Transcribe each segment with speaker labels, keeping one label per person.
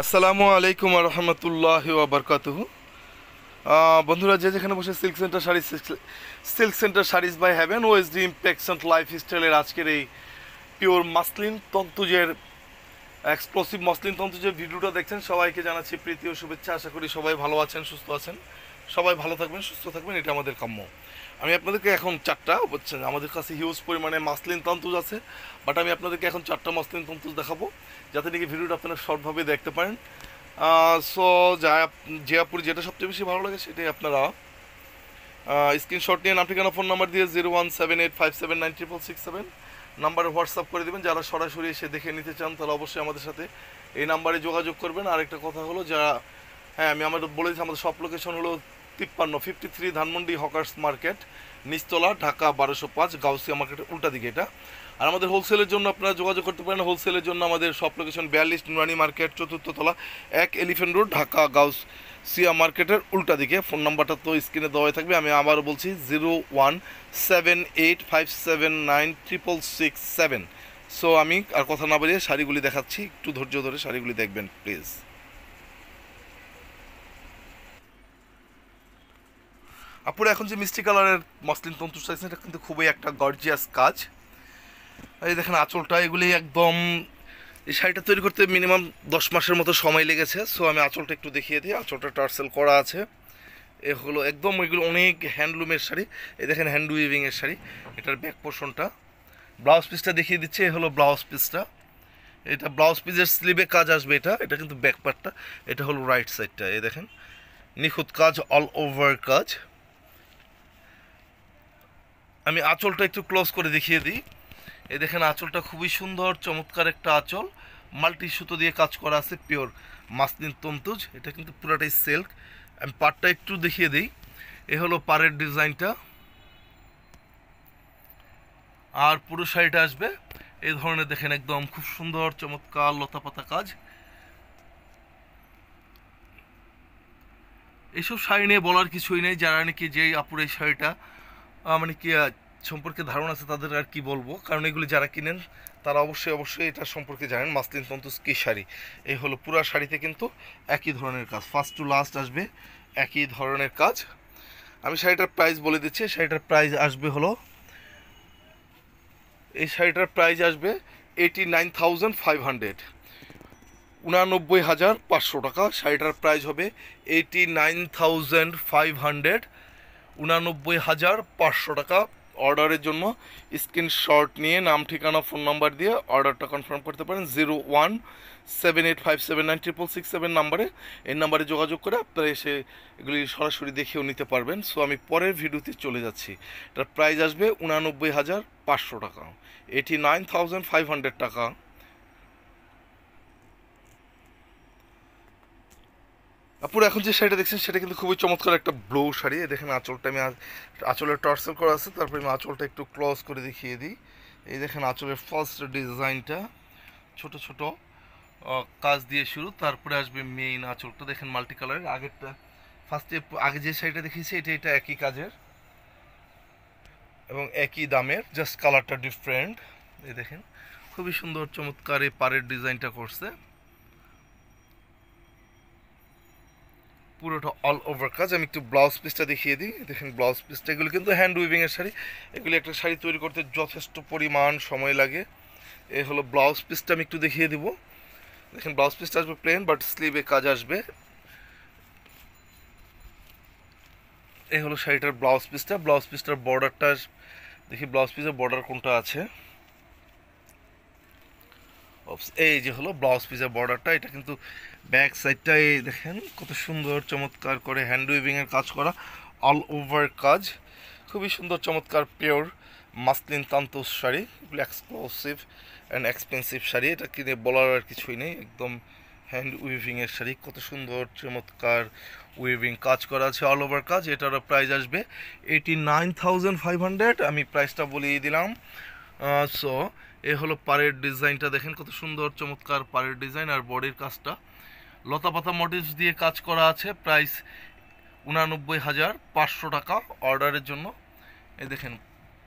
Speaker 1: আসসালামু আলাইকুম রহমতুল্লাহি ওয়া বারাকাতুহু। বন্ধুরা, যে যেখানে বসে silk centre saris by haven OSD impaction life স্টাইলের আজকের এই পিওর মাসলিন তন্তুজের এক্সক্লুসিভ মসলিন তন্তুজের ভিডিওটা দেখছেন, সবাইকে জানাচ্ছি প্রীতি ও শুভেচ্ছা। আশা করি সবাই ভালো আছেন, সুস্থ আছেন। সবাই ভালো থাকবেন, সুস্থ থাকবেন, এটা আমাদের কাম্য। আমি আপনাদেরকে এখন চারটা বুঝছেন, আমাদের কাছে হিউজ পরিমাণে মাসলিন তন্তুজ আছে, বাট আমি আপনাদেরকে এখন চারটা মাসলিন তন্তুজ দেখাবো, যাতে নাকি ভিডিওটা আপনারা শর্টভাবে দেখতে পারেন। সো যে আপুর যেটা সবচেয়ে বেশি ভালো লাগে সেটাই আপনারা স্ক্রিনশট নিয়ে নাম ঠিকানা ফোন নাম্বার দিয়ে 01785796667 নাম্বারে হোয়াটসঅ্যাপ করে দেবেন। যারা সরাসরি এসে দেখে নিতে চান তারা অবশ্যই আমাদের সাথে এই নাম্বারে যোগাযোগ করবেন। আরেকটা কথা হলো, যারা আমি আমাদের বলেছি আমাদের সব লোকেশন হলো 53 ধানমন্ডি হকার্স মার্কেট, নিচতলা, ঢাকা 1205, গাউসিয়া মার্কেটের উল্টা দিকে এটা। আর আমাদের হোলসেলের জন্য আপনারা যোগাযোগ করতে পারেন। হোলসেলের জন্য আমাদের সব লোকেশন 42 নুরানি মার্কেট, 4th তলা, 1 এলিফেন্ট রোড, ঢাকা গাউসিয়া মার্কেটের উল্টা দিকে। ফোন নাম্বারটা তো স্ক্রিনে দেওয়াই থাকবে। আমি আবারও বলছি 01785796667। সো আমি আর কথা না বাড়িয়ে শাড়িগুলি দেখাচ্ছি, একটু ধৈর্য ধরে শাড়িগুলি দেখবেন প্লিজ। আপুরা, এখন যে মিষ্টি কালারের মসলিন তন্তু চাইছেন, এটা কিন্তু খুবই একটা গর্জিয়াস কাজ। এই দেখেন আঁচলটা, এগুলি একদম এই শাড়িটা তৈরি করতে মিনিমাম 10 মাসের মতো সময় লেগেছে। সো আমি আঁচলটা একটু দেখিয়ে দিই। আঁচলটা টার্সেল করা আছে। এ হলো একদম এগুলো অনেক হ্যান্ডলুমের শাড়ি। এই দেখেন হ্যান্ড উইভিংয়ের শাড়ি। এটার ব্যাক পোর্শনটা, ব্লাউজ পিসটা দেখিয়ে দিচ্ছে। এ হলো ব্লাউজ পিসটা। এটা ব্লাউজ পিসের স্লিভে কাজ আসবে। এটা কিন্তু ব্যাক পার্টটা। এটা হলো রাইট সাইডটা। এই দেখেন নিখুঁত কাজ, অল ওভার কাজ। আমি আঁচলটা একটু ক্লোজ করে দেখিয়ে দিই। এই দেখেন আঁচলটা খুবই সুন্দর, চমৎকার একটা আঁচল। মাল্টি সুতো দিয়ে কাজ করা আছে, পিওর মাসলিন তন্তুজ। এটা কিন্তু পুরোটাই সিল্ক। আমি পাড়টা একটু দেখিয়ে দিই। এ হলো পাড়ের ডিজাইনটা। আর পুরো শাড়িটা আসবে এই ধরনের, দেখেন একদম খুব সুন্দর চমৎকার লতাপাতা কাজ। এইসব শাড়ি নিয়ে বলার কিছুই নেই। যারা নাকি যেই আপুর এই শাড়িটা মানে কি সম্পর্কে ধারণা আছে তাদের আর কি বলবো, কারণ এগুলি যারা কিনেন তারা অবশ্যই এটা সম্পর্কে জানেন। মাসলিন তন্তুজ কি শাড়ি, এই হলো পুরা শাড়িতে কিন্তু একই ধরনের কাজ, ফার্স্ট টু লাস্ট আসবে একই ধরনের কাজ। আমি শাড়িটার প্রাইস বলে দিচ্ছি। শাড়িটার প্রাইস আসবে হলো, এই শাড়িটার প্রাইস আসবে 89,500, 99,500 টাকা। শাড়িটার প্রাইস হবে 89,500, 99,500 টাকা। অর্ডারের জন্য স্ক্রিনশট নিয়ে নাম ঠিকানা ফোন নাম্বার দিয়ে অর্ডারটা কনফার্ম করতে পারেন। 01785796667 নাম্বারে। এই নাম্বারে যোগাযোগ করে আপনারা এসে এগুলি সরাসরি দেখেও নিতে পারবেন। সো আমি পরের ভিডিওতে চলে যাচ্ছি। এটার প্রাইস আসবে 89,500 টাকা, 89,500 টাকা। আপুর এখন যে শাড়িটা দেখছেন সেটা কিন্তু খুবই চমৎকার একটা ব্লু শাড়ি। দেখেন আঁচলটা, আমি আঁচলের টর্সেল করা আছে, তারপরে আমি আঁচলটা একটু ক্লোজ করে দেখিয়ে দিই। এই দেখেন আঁচলের ফার্স্ট ডিজাইনটা, ছোট ছোট কাজ দিয়ে শুরু, তারপরে আসবে মেইন আঁচলটা। দেখেন মাল্টি কালারের। আগেরটা আগে যে শাড়িটা দেখিয়েছি এটা একই কাজের এবং একই দামের, জাস্ট কালারটা ডিফারেন্ট। এই দেখেন খুবই সুন্দর চমৎকার এই পাড়ের ডিজাইনটা করছে। পুরোটা অল ওভার কাজ। আমি একটু ব্লাউজ পিসটা দেখিয়ে দিই। দেখেন ব্লাউজ পিসটা, এগুলো কিন্তু হ্যান্ড উইভিংয়ের শাড়ি। এগুলি একটা শাড়ি তৈরি করতে যথেষ্ট পরিমাণ সময় লাগে। এ হলো ব্লাউজ পিসটা, আমি একটু দেখিয়ে দিব। দেখেন ব্লাউজ পিসটা আসবে প্লেন, বাট স্লিভে কাজ আসবে। এই হলো শাড়িটার ব্লাউজ পিসটা। ব্লাউজ পিসটার বর্ডারটা দেখি, ব্লাউজ পিসের বর্ডার কোনটা আছে। এই যে হলো ব্লাউজ পিসের বর্ডারটা। এটা কিন্তু ব্যাক সাইডটা এই দেখেন কত সুন্দর চমৎকার করে হ্যান্ড উইভিংয়ের কাজ করা, অল ওভার কাজ। খুবই সুন্দর চমৎকার পিওর মাসলিন তান্তুজ শাড়ি। এগুলো এক্সক্লুসিভ অ্যান্ড এক্সপেন্সিভ শাড়ি, এটা কিনে বলার আর কিছুই নেই। একদম হ্যান্ড উইভিংয়ের শাড়ি, কত সুন্দর চমৎকার উইভিং কাজ করা আছে, অল ওভার কাজ। এটারও প্রাইস আসবে 89,500। আমি প্রাইসটা বলিয়ে দিলাম। সো এ হলো পাড়ের ডিজাইনটা। দেখেন কত সুন্দর চমৎকার পাড়ের ডিজাইন। আর বডির কাজটা লতাপাতা মোটিভস দিয়ে কাজ করা আছে। প্রাইস 89,500 টাকা অর্ডারের জন্য। এই দেখেন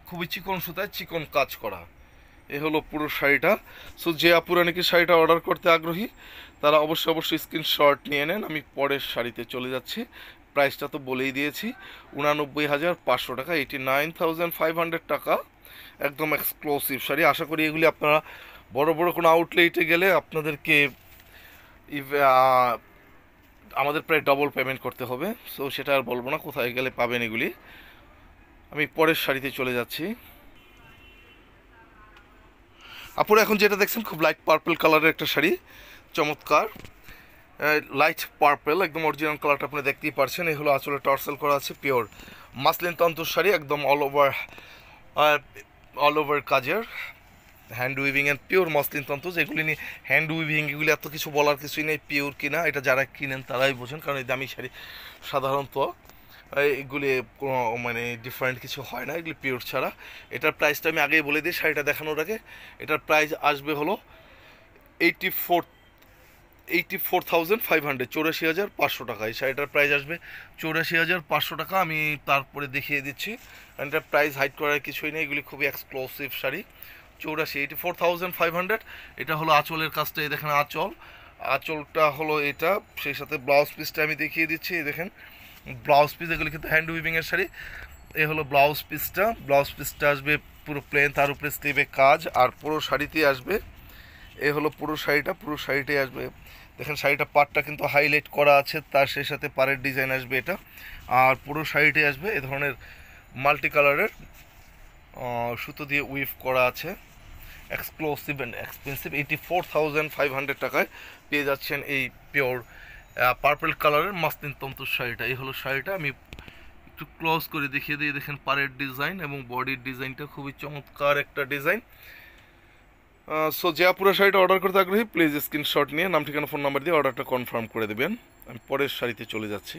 Speaker 1: খুবই চিকন সুতায় চিকন কাজ করা। এ হলো পুরো শাড়িটা। সো যে আপুরা নাকি শাড়িটা অর্ডার করতে আগ্রহী তারা অবশ্যই স্ক্রিনশট নিয়ে নেন। আমি পরের শাড়িতে চলে যাচ্ছি। প্রাইসটা তো বলেই দিয়েছি, 89,500 টাকা, 89,500 টাকা। একদম এক্সক্লুসিভ শাড়ি। আশা করি এগুলি আপনারা বড় বড় কোনো আউটলেটে গেলে আপনাদেরকে আমাদের প্রায় ডবল পেমেন্ট করতে হবে। সো সেটা আর বলবো না, কোথায় গেলে পাবেন এগুলি। আমি পরের শাড়িতে চলে যাচ্ছি। আপনারা এখন যেটা দেখছেন খুব লাইট পার্পল কালারের একটা শাড়ি, চমৎকার লাইট পার্পল, একদম অরিজিনাল কালারটা আপনি দেখতেই পারছেন। এই হলো আঁচলে টর্সেল করা আছে, পিওর মাসলিন তন্তুর শাড়ি, একদম অল ওভার কাজের hand weaving and pure muslin তন্তু। যেগুলি নিয়ে হ্যান্ড উইভিং এগুলি এত কিছু বলার কিছুই নেই, পিওর কিনা এটা যারা কিনেন তারাই বোঝেন, কারণ এই দামি শাড়ি সাধারণত এগুলি কোনো মানে ডিফারেন্ট কিছু হয় না, এগুলি পিওর ছাড়া। এটার প্রাইসটা আমি আগেই বলে দিই শাড়িটা দেখানোর আগে। এটার প্রাইস আসবে হলো 84,500, 84,500 টাকা। এই শাড়িটার প্রাইস আসবে 84,500 টাকা। আমি তারপরে দেখিয়ে দিচ্ছি, এটার প্রাইস হাইড করার কিছুই নেই, এগুলি খুবই এক্সক্লুসিভ শাড়ি। 84,500। এটা হলো আঁচলের কাজটা, এই দেখেন আঁচলটা হলো এটা, সেই সাথে ব্লাউজ পিসটা আমি দেখিয়ে দিচ্ছি। এই দেখেন ব্লাউজ পিস, এগুলি কিন্তু হ্যান্ড উইভিংয়ের শাড়ি। এ হলো ব্লাউজ পিসটা আসবে পুরো প্লেন, তার উপরে স্লিভে কাজ, আর পুরো শাড়িতে আসবে। এ হলো পুরো শাড়িটাই আসবে। দেখেন শাড়িটা পাড়টা কিন্তু হাইলাইট করা আছে, তার সেই সাথে পাড়ের ডিজাইন আসবে এটা, আর পুরো শাড়িটাই আসবে এ ধরনের মাল্টি কালারের সুতো দিয়ে উইভ করা আছে। এক্সক্লুসিভ অ্যান্ড এক্সপেন্সিভ 84,500 টাকায় পেয়ে যাচ্ছেন এই পিওর পার্পল কালারের মাসলিন তন্তুর শাড়িটা। এই হলো শাড়িটা। আমি একটু ক্লোজ করে দেখিয়ে দিই। দেখেন পাড়ের ডিজাইন এবং বডির ডিজাইনটা খুবই চমৎকার একটা ডিজাইন। সো যে আপুরা শাড়িটা অর্ডার করতে আগ্রহী প্লিজ স্ক্রিনশট নিয়ে নাম ঠিকানা ফোন নাম্বার দিয়ে অর্ডারটা কনফার্ম করে দেবেন। আমি পরের শাড়িতে চলে যাচ্ছি।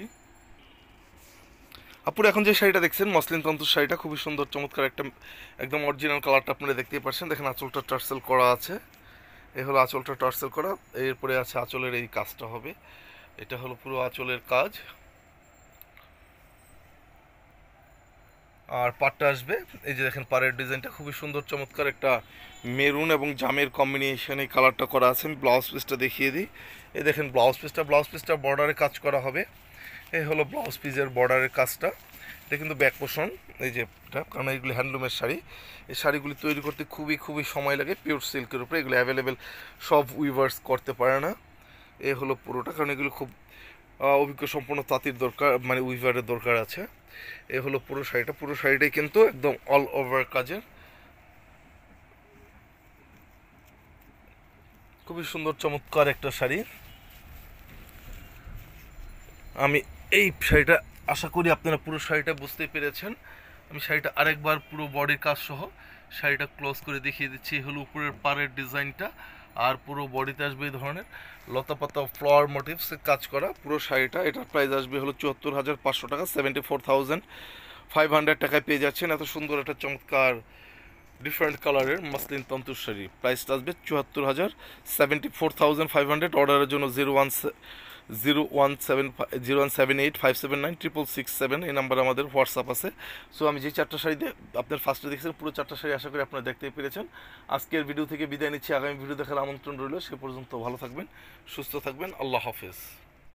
Speaker 1: আপুরা এখন যে শাড়িটা দেখছেন মসলিন তন্তুর শাড়িটা, খুবই সুন্দর চমৎকার একটা একদম অরিজিনাল কালারটা আপনারা দেখতেই পাচ্ছেন। দেখেন আঁচলটা টার্সেল করা আছে, এই হলো আঁচলটা টার্সেল করা, এরপরে আছে আঁচলের এই কাজটা হবে, এটা হলো পুরো আঁচলের কাজ, আর পাটটা আসবে এই যে দেখেন পাড়ের ডিজাইনটা খুবই সুন্দর চমৎকার একটা মেরুন এবং জামের কম্বিনেশনে কালারটা করা আছে। আমি ব্লাউজ পিসটা দেখিয়ে দিই। এই দেখেন ব্লাউজ পিসটা বর্ডারে কাজ করা হবে। এই হলো ব্লাউজ পিসের বর্ডারের কাজটা। এটা কিন্তু ব্যাক পোর্শন, এই যে এটা, কারণ এইগুলি হ্যান্ডলুমের শাড়ি, এই শাড়িগুলি তৈরি করতে খুবই সময় লাগে, পিওর সিল্কের উপরে এগুলো অ্যাভেলেবেল সব উইভার্স করতে পারে না। এই হলো পুরোটা, কারণ এগুলো খুব অভিজ্ঞ সম্পন্ন তাঁতির দরকার, মানে উইভারের দরকার আছে। এ হলো পুরো শাড়িটাই কিন্তু একদম অল ওভার কাজের, খুবই সুন্দর চমৎকার একটা শাড়ি। আমি এই শাড়িটা আশা করি আপনারা পুরো শাড়িটা বুঝতে পেরেছেন। আমি শাড়িটা আরেকবার পুরো বডির কাজ সহ শাড়িটা ক্লোজ করে দেখিয়ে দিচ্ছি। এই হলো উপরের পাড়ের ডিজাইনটা, আর পুরো বডিতে আসবে এই ধরনের লতাপাতা ফ্লাওয়ার মোটিভসে কাজ করা পুরো শাড়িটা। এটার প্রাইস আসবে হলো 74,500 টাকা, 74,500 টাকায় পেয়ে যাচ্ছেন এত সুন্দর একটা চমৎকার ডিফারেন্ট কালারের মাসলিন তন্তুর শাড়ি। প্রাইসটা আসবে 74,500। অর্ডারের জন্য 0178579667 এই নাম্বার আমাদের হোয়াটসঅ্যাপ আছে। সো আমি যে চারটা শাড়ি আপনার ফার্স্টে দেখছেন পুরো চারটা শাড়ি আশা করি আপনারা দেখতে পেরেছেন। আজকের ভিডিও থেকে বিদায় নিচ্ছি, আগামী ভিডিও দেখার আমন্ত্রণ রইল। সে পর্যন্ত ভালো থাকবেন, সুস্থ থাকবেন, আল্লাহ হাফেজ।